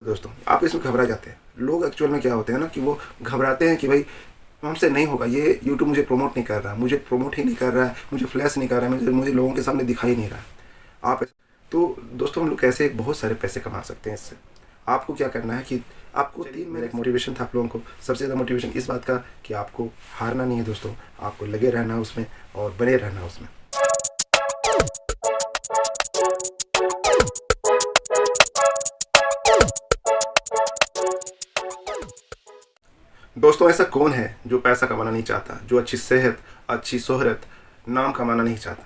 दोस्तों आप इसमें घबरा जाते हैं। लोग एक्चुअल में क्या होते हैं ना कि वो घबराते हैं कि भाई हमसे नहीं होगा, ये यूट्यूब मुझे प्रमोट नहीं कर रहा, मुझे प्रमोट ही नहीं कर रहा है, मुझे फ्लैश नहीं कर रहा है, मुझे लोगों के सामने दिखाई नहीं रहा है। आप तो दोस्तों हम लोग कैसे बहुत सारे पैसे कमा सकते हैं इससे। आपको क्या करना है कि आपको मेरा एक मोटिवेशन था आप लोगों को, सबसे ज़्यादा मोटिवेशन इस बात का कि आपको हारना नहीं है दोस्तों, आपको लगे रहना उसमें और बने रहना उसमें। दोस्तों ऐसा कौन है जो पैसा कमाना नहीं चाहता, जो अच्छी सेहत, अच्छी शोहरत, नाम कमाना नहीं चाहता।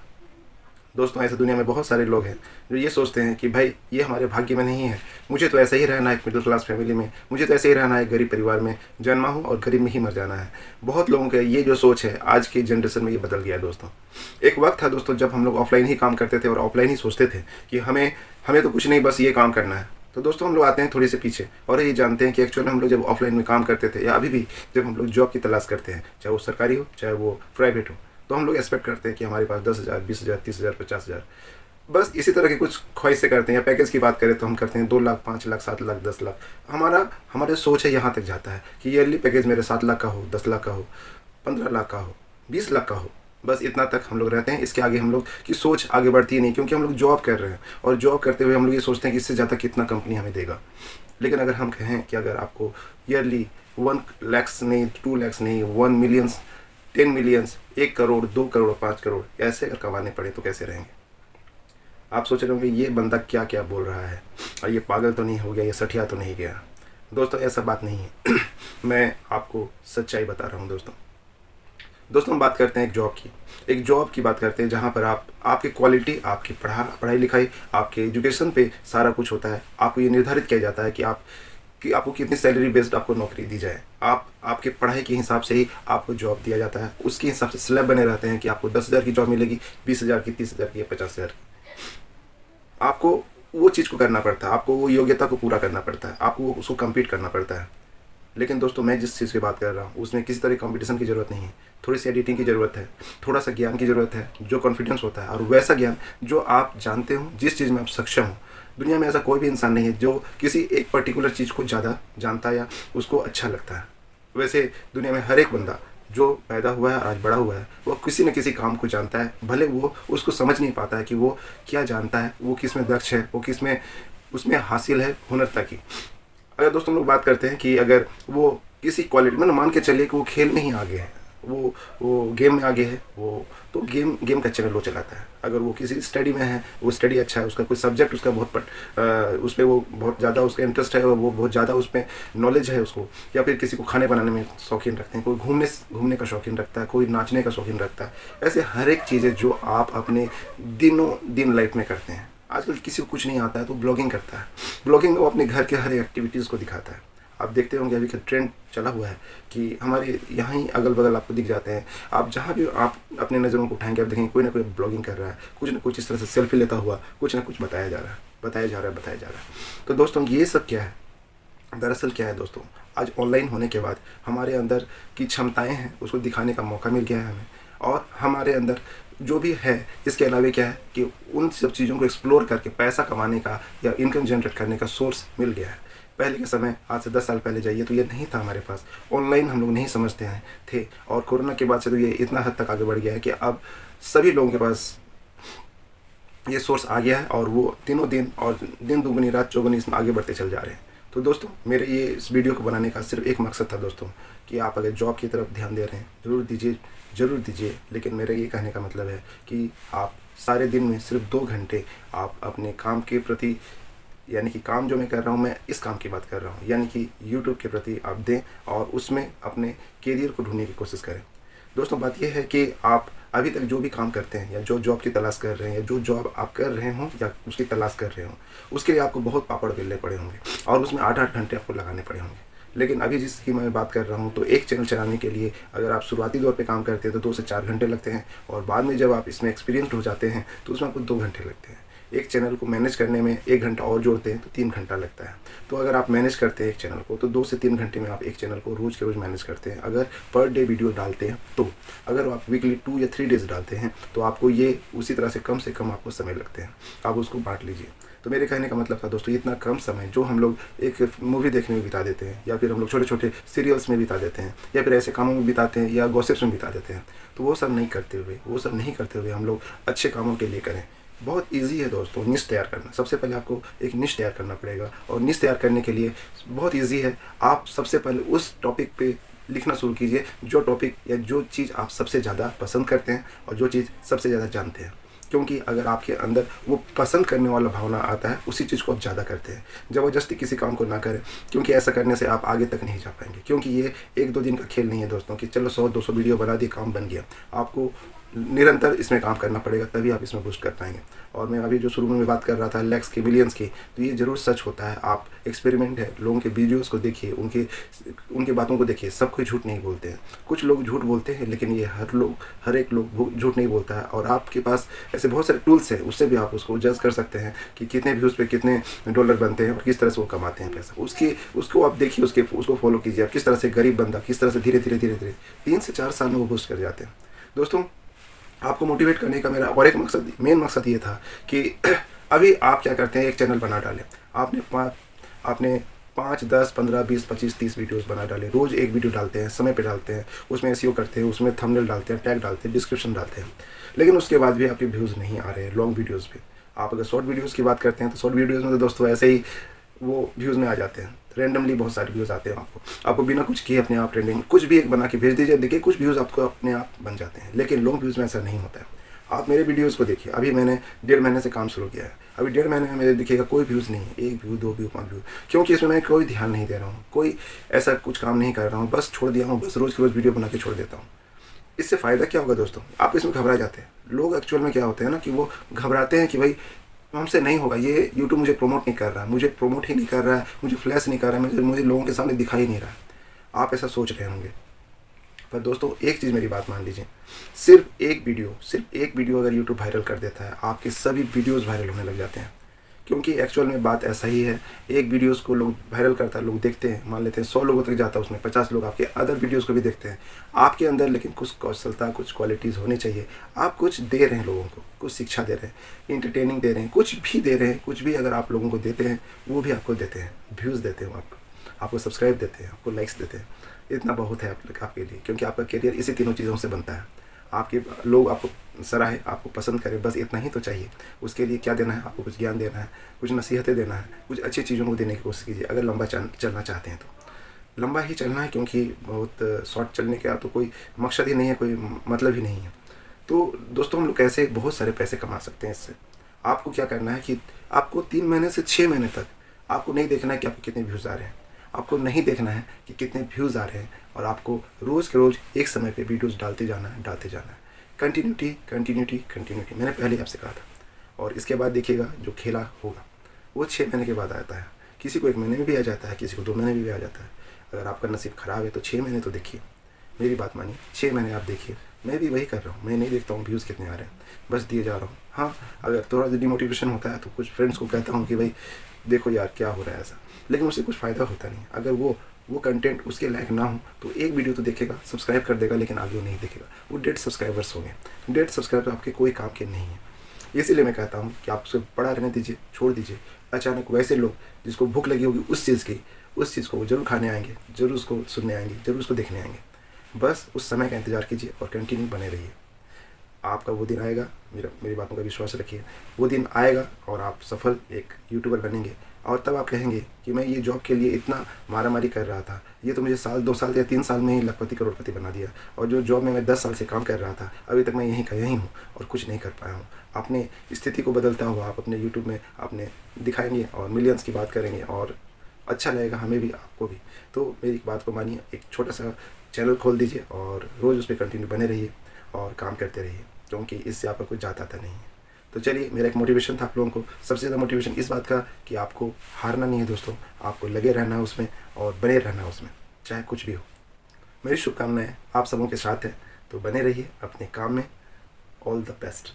दोस्तों ऐसे दुनिया में बहुत सारे लोग हैं जो ये सोचते हैं कि भाई ये हमारे भाग्य में नहीं है, मुझे तो ऐसे ही रहना है एक मिडिल क्लास फैमिली में, मुझे तो ऐसे ही रहना है गरीब परिवार में जन्मा हूँ और गरीब में ही मर जाना है। बहुत लोगों के ये जो सोच है आज की जनरेशन में ये बदल गया है दोस्तों। एक वक्त था दोस्तों जब हम लोग ऑफलाइन ही काम करते थे और ऑफलाइन ही सोचते थे कि हमें तो कुछ नहीं, बस ये काम करना है। तो दोस्तों हम लोग आते हैं थोड़ी से पीछे और ये जानते हैं कि एक्चुअली हम लोग जब ऑफलाइन में काम करते थे या अभी भी जब हम लोग जॉब की तलाश करते हैं, चाहे वो सरकारी हो चाहे वो प्राइवेट हो, तो हम लोग एक्सपेक्ट करते हैं कि हमारे पास 10,000, 20,000, 30,000, 50,000, बस इसी तरह की कुछ ख्वाहिशें करते हैं। या पैकेज की बात करें तो हम करते हैं 2 लाख, 5 लाख, 7 लाख, 10 लाख। हमारे सोच है यहाँ तक जाता है कि ईयरली पैकेज मेरे 7 लाख का हो, 10 लाख का हो, 15 लाख का हो, 20 लाख का हो, बस इतना तक हम लोग रहते हैं। इसके आगे हम लोग की सोच आगे बढ़ती नहीं, क्योंकि हम लोग जॉब कर रहे हैं और जॉब करते हुए हम लोग ये सोचते हैं कि इससे ज़्यादा कितना कंपनी हमें देगा। लेकिन अगर हम कहें कि अगर आपको ईयरली 1 लाख नहीं, 2 लाख नहीं, 1 मिलियंस, 10 मिलियंस, 1 करोड़, 2 करोड़, 5 करोड़ ऐसे अगर कमाने पड़े तो कैसे रहेंगे। आप सोच रहे होंगे ये बंदा क्या क्या बोल रहा है और ये पागल तो नहीं हो गया, ये सठिया तो नहीं गया। दोस्तों ऐसा बात नहीं है मैं आपको सच्चाई बता रहा हूँ दोस्तों हम बात करते हैं एक जॉब की बात करते हैं जहाँ पर आपकी क्वालिटी, आपकी पढ़ाई लिखाई, आपके एजुकेशन पे सारा कुछ होता है। आपको ये निर्धारित किया जाता है कि आपको कितनी सैलरी बेस्ड आपको नौकरी दी जाए। आपके पढ़ाई के हिसाब से ही आपको जॉब दिया जाता है, उसके हिसाब से स्लैब बने रहते हैं कि आपको 10,000 की जॉब मिलेगी, 20,000 की, 30,000 की या 50,000 की। आपको वो चीज़ को करना पड़ता है, आपको वो योग्यता को पूरा करना पड़ता है, आपको उसको कम्पीट करना पड़ता है। लेकिन दोस्तों मैं जिस चीज़ की बात कर रहा हूँ उसमें किसी तरह कंपटीशन की ज़रूरत नहीं है, थोड़ी सी एडिटिंग की ज़रूरत है, थोड़ा सा ज्ञान की ज़रूरत है, जो कॉन्फिडेंस होता है और वैसा ज्ञान जो आप जानते हो, जिस चीज़ में आप सक्षम हो। दुनिया में ऐसा कोई भी इंसान नहीं है जो किसी एक पर्टिकुलर चीज़ को ज़्यादा जानता है या उसको अच्छा लगता है। वैसे दुनिया में हर एक बंदा जो पैदा हुआ है और आज बड़ा हुआ है वो किसी न किसी काम को जानता है, भले वो उसको समझ नहीं पाता है कि वो क्या जानता है, वो किस में दक्ष है, वो किस में उसमें हासिल है हुनरता की। अगर दोस्तों हम लोग बात करते हैं कि अगर वो किसी क्वालिटी मतलब मान के चलिए कि वो खेल में ही आगे है, वो गेम में आगे है, वो तो गेम का चैनल वो चलाता है। अगर वो किसी स्टडी में है, वो स्टडी अच्छा है, उसका कोई सब्जेक्ट उसका उस पर वो बहुत ज़्यादा उसका इंटरेस्ट है, वो बहुत ज़्यादा उस पर नॉलेज है उसको, या फिर किसी को खाने बनाने में शौकीन रखते हैं, कोई घूमने का शौकीन रखता है, कोई नाचने का शौकीन रखता है। ऐसे हर एक चीज़ें जो आप अपने दिनों दिन लाइफ में करते हैं। आजकल किसी को कुछ नहीं आता है तो ब्लॉगिंग करता है। ब्लॉगिंग में वो अपने घर के हर एक्टिविटीज़ को दिखाता है। आप देखते होंगे अभी का ट्रेंड चला हुआ है कि हमारे यहाँ ही अगल बगल आपको दिख जाते हैं। आप जहाँ भी आप अपने नज़रों को उठाएंगे आप देखेंगे कोई ना कोई ब्लॉगिंग कर रहा है, कुछ ना कुछ इस तरह से सेल्फी लेता हुआ कुछ ना कुछ बताया जा रहा है। तो दोस्तों ये सब क्या है, दरअसल क्या है दोस्तों, आज ऑनलाइन होने के बाद हमारे अंदर की क्षमताएँ हैं उसको दिखाने का मौका मिल गया है हमें, और हमारे अंदर जो भी है इसके अलावा क्या है कि उन सब चीज़ों को एक्सप्लोर करके पैसा कमाने का या इनकम जनरेट करने का सोर्स मिल गया है। पहले के समय आज से 10 साल पहले जाइए तो ये नहीं था हमारे पास, ऑनलाइन हम लोग नहीं समझते हैं थे, और कोरोना के बाद से तो ये इतना हद तक आगे बढ़ गया है कि अब सभी लोगों के पास ये सोर्स आ गया है और वो दिनों दिन और दिन दुगनी रात चौगुनी इसमें आगे बढ़ते चल जा रहे हैं। तो दोस्तों मेरे ये इस वीडियो को बनाने का सिर्फ एक मकसद था दोस्तों कि आप अगर जॉब की तरफ ध्यान दे रहे हैं ज़रूर दीजिए, लेकिन मेरा ये कहने का मतलब है कि आप सारे दिन में सिर्फ 2 घंटे आप अपने काम के प्रति, यानी कि काम जो मैं कर रहा हूँ मैं इस काम की बात कर रहा हूँ, यानी कि यूट्यूब के प्रति आप दें और उसमें अपने करियर को ढूंढने की कोशिश करें। दोस्तों बात यह है कि आप अभी तक जो भी काम करते हैं या जो जॉब की तलाश कर रहे हैं या जो जॉब आप कर रहे हों या उसकी तलाश कर रहे हों, उसके लिए आपको बहुत पापड़ बेलने पड़े होंगे और उसमें 8-8 घंटे आपको लगाने पड़े होंगे। लेकिन अभी जिसकी मैं बात कर रहा हूँ तो एक चैनल चलाने के लिए अगर आप शुरुआती दौर पे काम करते हैं तो 2 से 4 घंटे लगते हैं, और बाद में जब आप इसमें एक्सपीरियंसड हो जाते हैं तो उसमें आपको 2 घंटे लगते हैं। एक चैनल को मैनेज करने में 1 घंटा और जोड़ते हैं तो 3 घंटा लगता है। तो अगर आप मैनेज करते हैं एक चैनल को तो 2 से 3 घंटे में आप एक चैनल को रोज़ के रोज़ मैनेज करते हैं। अगर पर डे वीडियो डालते हैं तो, अगर आप वीकली 2 या 3 डेज़ डालते हैं तो आपको ये उसी तरह से कम आपको समय लगते हैं। आप उसको बांट लीजिए। तो मेरे कहने का मतलब था दोस्तों, इतना कम समय जो हम लोग एक मूवी देखने में बिता देते हैं, या फिर हम लोग छोटे छोटे सीरियल्स में बिता देते हैं, या फिर ऐसे कामों में बिताते हैं, या गॉसिप्स में बिता देते हैं, तो वो सब नहीं करते हुए हम लोग अच्छे कामों के लिए करें। बहुत ईजी है दोस्तों निश तैयार करना। सबसे पहले आपको एक निश तैयार करना पड़ेगा, और निश तैयार करने के लिए बहुत ईजी है। आप सबसे पहले उस टॉपिक पे लिखना शुरू कीजिए जो टॉपिक या जो चीज़ आप सबसे ज़्यादा पसंद करते हैं और जो चीज़ सबसे ज़्यादा जानते हैं। क्योंकि अगर आपके अंदर वो पसंद करने वाला भावना आता है, उसी चीज़ को आप ज़्यादा करते हैं। ज़बरदस्ती किसी काम को ना करें, क्योंकि ऐसा करने से आप आगे तक नहीं जा पाएंगे। क्योंकि ये 1-2 दिन का खेल नहीं है दोस्तों कि चलो 100-200 वीडियो बना दिए, काम बन गया। आपको निरंतर इसमें काम करना पड़ेगा, तभी आप इसमें बूस्ट कर पाएंगे। और मैं अभी जो शुरू में बात कर रहा था लैक्स की, मिलियंस की, तो ये ज़रूर सच होता है। आप एक्सपेरिमेंट है, लोगों के वीडियोस को देखिए, उनके बातों को देखिए। सब कोई झूठ नहीं बोलते हैं, कुछ लोग झूठ बोलते हैं, लेकिन ये हर एक लोग झूठ नहीं बोलता है। और आपके पास ऐसे बहुत सारे टूल्स हैं, उससे भी आप उसको जज कर सकते हैं कि कितने व्यूज़ पे कितने डॉलर बनते हैं और किस तरह से वो कमाते हैं पैसा। उसको आप देखिए, उसको फॉलो कीजिए। आप किस तरह से गरीब बंदा किस तरह से धीरे धीरे 3 से 4 साल में वो बूस्ट कर जाते हैं। दोस्तों, आपको मोटिवेट करने का मेरा और एक मेन मकसद ये था कि अभी आप क्या करते हैं, एक चैनल बना डालें। आपने 5, 10, 15, 20, 25, 30 वीडियोस बना डाले। रोज़ एक वीडियो डालते हैं, समय पे डालते हैं, उसमें एसईओ करते हैं, उसमें थंबनेल डालते हैं, टैग डालते हैं, डिस्क्रिप्शन डालते हैं। लेकिन उसके बाद भी आपके व्यूज़ नहीं आ रहे हैं लॉन्ग वीडियोज़ पे। आप अगर शॉर्ट वीडियोज़ की बात करते हैं तो शॉर्ट वीडियोज़ में तो दोस्तों ऐसे ही वो व्यूज़ में आ जाते हैं। रैंडमली बहुत सारे व्यूज़ आते हैं आपको बिना कुछ किए अपने आप ट्रेंडिंग कुछ भी एक बना के भेज दीजिए, देखिए कुछ व्यूज़ आपको अपने आप बन जाते हैं। लेकिन लॉन्ग व्यूज़ में ऐसा नहीं होता है। आप मेरे वीडियोस को देखिए। अभी मैंने 1.5 महीने से काम शुरू किया है। अभी 1.5 महीने में मेरे देखिएगा कोई व्यूज़ नहीं है, 1 व्यू, 2 व्यू, 5 व्यू। क्योंकि इसमें मैं कोई ध्यान नहीं दे रहा हूँ, कोई ऐसा कुछ काम नहीं कर रहा हूँ, बस छोड़ दिया हूँ। बस रोज़ की रोज़ वीडियो बना के छोड़ देता हूँ। इससे फ़ायदा क्या होगा दोस्तों? आप इसमें घबरा जाते हैं। लोग एक्चुअल में क्या होते हैं ना कि वो घबराते हैं कि भाई हमसे नहीं होगा, ये यूट्यूब मुझे प्रमोट नहीं कर रहा है, मुझे प्रमोट ही नहीं कर रहा है, मुझे फ्लैश नहीं कर रहा है, मुझे लोगों के सामने दिखाई नहीं रहा है। आप ऐसा सोच रहे होंगे, पर दोस्तों एक चीज़ मेरी बात मान लीजिए। सिर्फ एक वीडियो अगर यूट्यूब वायरल कर देता है, आपके सभी वीडियोज़ वायरल होने लग जाते हैं। क्योंकि एक्चुअल में बात ऐसा ही है। एक वीडियोज़ को लोग वायरल करता है, लोग देखते हैं, मान लेते हैं 100 लोगों तक जाता है, उसमें 50 लोग आपके अदर वीडियोज़ को भी देखते हैं। आपके अंदर लेकिन कुछ कौशलता, कुछ क्वालिटीज़ होनी चाहिए। आप कुछ दे रहे हैं लोगों को, कुछ शिक्षा दे रहे हैं, इंटरटेनिंग दे रहे हैं, कुछ भी दे रहे हैं। कुछ भी अगर आप लोगों को देते हैं, वो भी आपको देते हैं, व्यूज़ देते हैं, आपको सब्सक्राइब देते हैं, आपको लाइक्स देते हैं। इतना बहुत है आपके लिए, क्योंकि आपका करियर इसी तीनों चीज़ों से बनता है। आपके लोग आपको सराहे, आपको पसंद करें, बस इतना ही तो चाहिए। उसके लिए क्या देना है? आपको कुछ ज्ञान देना है, कुछ नसीहतें देना है, कुछ अच्छी चीज़ों को देने की कोशिश कीजिए। अगर लंबा चलना चाहते हैं तो लंबा ही चलना है, क्योंकि बहुत शॉर्ट चलने का तो कोई मकसद ही नहीं है, कोई मतलब ही नहीं है। तो दोस्तों, हम लोग कैसे बहुत सारे पैसे कमा सकते हैं इससे। आपको क्या करना है कि आपको 3 महीने से 6 महीने तक आपको नहीं देखना है कि आपको कितने व्यूज़ आ रहे हैं, आपको नहीं देखना है कि कितने व्यूज़ आ रहे हैं, और आपको रोज़ के रोज़ एक समय पे वीडियोस डालते जाना है। कंटिन्यूटी मैंने पहले आपसे कहा था। और इसके बाद देखिएगा जो खेला होगा वो 6 महीने के बाद आता है। किसी को 1 महीने में भी आ जाता है, किसी को 2 महीने में भी आ जाता है। अगर आपका नसीब ख़राब है तो 6 महीने तो देखिए, मेरी बात मानिए, 6 महीने आप देखिए। मैं भी वही कर रहा हूँ। मैं नहीं देखता हूँ व्यूज़ कितने आ रहे हैं, बस दिए जा रहा हूँ। हाँ, अगर थोड़ा डिमोटिवेशन होता है तो कुछ फ्रेंड्स को कहता हूँ कि भाई देखो यार क्या हो रहा है ऐसा, लेकिन उससे कुछ फ़ायदा होता नहीं। अगर वो कंटेंट उसके लायक ना हो तो एक वीडियो तो देखेगा, सब्सक्राइब कर देगा, लेकिन आगे वो नहीं देखेगा। वो डेड सब्सक्राइबर्स होंगे। डेड सब्सक्राइबर आपके कोई काम के नहीं है। इसीलिए मैं कहता हूँ कि आप उसे पड़ा रहने दीजिए, छोड़ दीजिए। अचानक वैसे लोग जिसको भूख लगी होगी उस चीज़ को वो जरूर खाने आएंगे, जरूर उसको सुनने आएंगे, जरूर उसको देखने आएंगे। बस उस समय का इंतज़ार कीजिए और कंटिन्यू बने रहिए। आपका वो दिन आएगा, मेरी बातों का विश्वास रखिए। वो दिन आएगा और आप सफल एक यूट्यूबर बनेंगे। और तब आप कहेंगे कि मैं ये जॉब के लिए इतना मारामारी कर रहा था, ये तो मुझे 1 2 साल या 3 साल में ही लखपति करोड़पति बना दिया। और जो जॉब में मैं 10 साल से काम कर रहा था, अभी तक मैं यहीं का यहीं हूँ और कुछ नहीं कर पाया हूँ। अपने स्थिति को बदलता हुआ आप अपने यूट्यूब में अपने दिखाएंगे और मिलियंस की बात करेंगे, और अच्छा लगेगा हमें भी, आपको भी। तो मेरी बात को मानिए, एक छोटा सा चैनल खोल दीजिए और रोज़ उस पर कंटिन्यू बने रहिए और काम करते रहिए, क्योंकि इससे आपका कुछ जाता था नहीं है। तो चलिए, मेरा एक मोटिवेशन था आप लोगों को। सबसे ज़्यादा मोटिवेशन इस बात का कि आपको हारना नहीं है दोस्तों, आपको लगे रहना है उसमें और बने रहना है उसमें, चाहे कुछ भी हो। मेरी शुभकामनाएं आप सबों के साथ है, तो बने रहिए अपने काम में। All the best.